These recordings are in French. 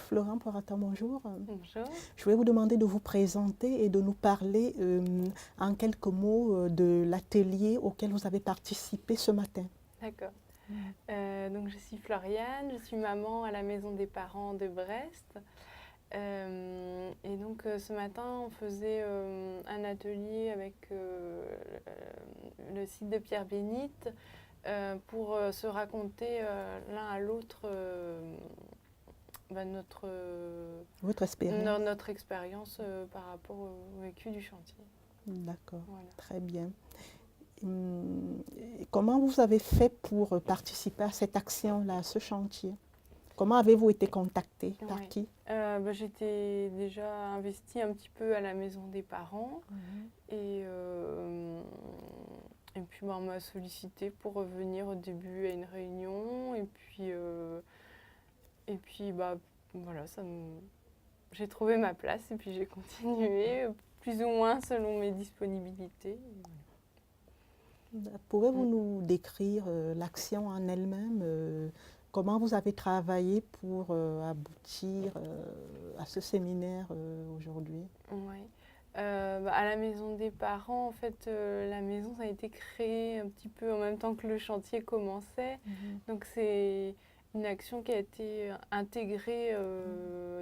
Florent Poirata, bonjour. Bonjour. Je voulais vous demander de vous présenter et de nous parler en quelques mots de l'atelier auquel vous avez participé ce matin. D'accord. Donc je suis Floriane, je suis maman à la maison des parents de Brest. Et donc ce matin, on faisait un atelier avec le site de Pierre Bénite pour se raconter l'un à l'autre Votre expérience. notre expérience par rapport au vécu du chantier. D'accord, Voilà. très bien. Comment vous avez fait pour participer à cette action-là, à ce chantier? Comment avez-vous été contacté? Par Ouais. qui? J'étais déjà investie un petit peu à la maison des parents et puis on m'a sollicité pour revenir au début à une réunion et puis voilà, j'ai trouvé ma place et puis j'ai continué plus ou moins selon mes disponibilités. Pouvez-vous nous décrire l'action en elle-même? Comment vous avez travaillé pour aboutir à ce séminaire aujourd'hui? Ouais. À la maison des parents, en fait, la maison ça a été créée un petit peu en même temps que le chantier commençait. Donc c'est une action qui a été intégrée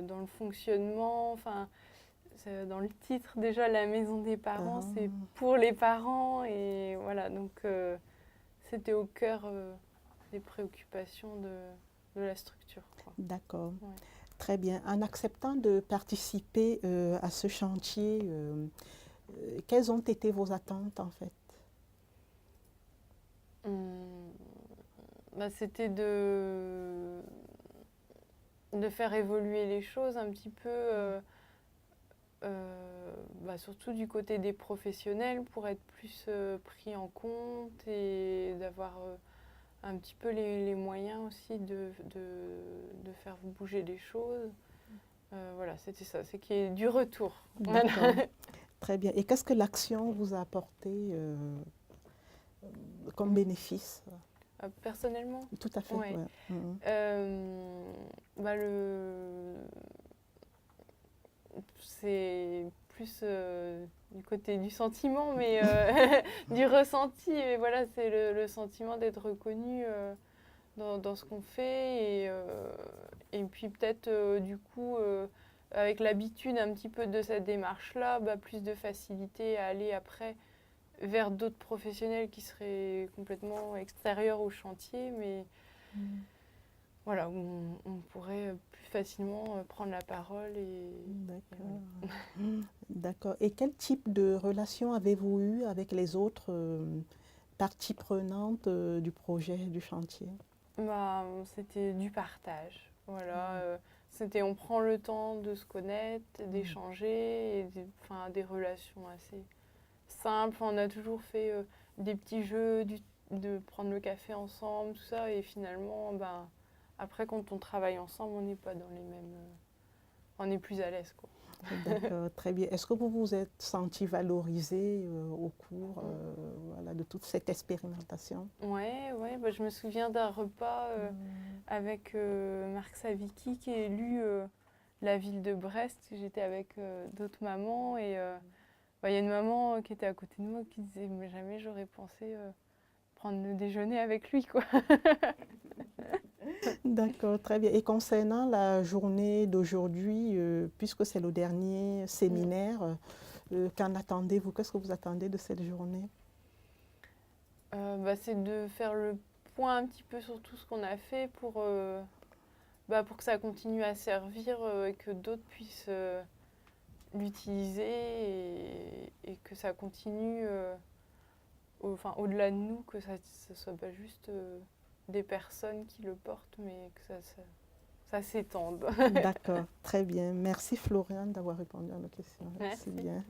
dans le fonctionnement. Enfin, dans le titre déjà, la maison des parents, c'est pour les parents et voilà. Donc c'était au cœur des préoccupations de la structure. D'accord. Ouais. Très bien. En acceptant de participer à ce chantier, quelles ont été vos attentes en fait? C'était de faire évoluer les choses un petit peu, surtout du côté des professionnels pour être plus pris en compte et d'avoir un petit peu les moyens aussi de faire bouger les choses. Voilà, c'était ça, c'est qu'il y ait du retour. D'accord. Très bien. Et qu'est-ce que l'action vous a apporté comme bénéfice? Personnellement, Tout à fait. ouais. C'est plus du côté du sentiment, mais du ressenti. Et voilà, c'est le sentiment d'être reconnu dans ce qu'on fait. Et puis peut-être du coup, avec l'habitude un petit peu de cette démarche-là, plus de facilité à aller après vers d'autres professionnels qui seraient complètement extérieurs au chantier, mais voilà, on pourrait plus facilement prendre la parole. D'accord. D'accord. Et quel type de relation avez-vous eu avec les autres parties prenantes du projet, du chantier? C'était du partage. Voilà, on prend le temps de se connaître, d'échanger, et des relations assez simples. On a toujours fait des petits jeux, de prendre le café ensemble, tout ça. Et finalement, après, quand on travaille ensemble, on n'est pas dans les mêmes. On est plus à l'aise, quoi. D'accord, très bien. Est-ce que vous vous êtes senti valorisé au cours voilà, de toute cette expérimentation? Ouais, je me souviens d'un repas avec Marc Savicki qui est élu la ville de Brest. J'étais avec d'autres mamans et il y a une maman qui était à côté de moi qui disait mais jamais j'aurais pensé prendre le déjeuner avec lui, quoi. D'accord, très bien. Et concernant la journée d'aujourd'hui, puisque c'est le dernier séminaire, qu'en attendez-vous? Qu'est-ce que vous attendez de cette journée? C'est de faire le point un petit peu sur tout ce qu'on a fait pour que ça continue à servir et que d'autres puissent l'utiliser et que ça continue au-delà de nous, que ça ne soit pas juste des personnes qui le portent, mais que ça s'étende. D'accord, très bien. Merci Floriane d'avoir répondu à nos questions. Merci Merci. bien.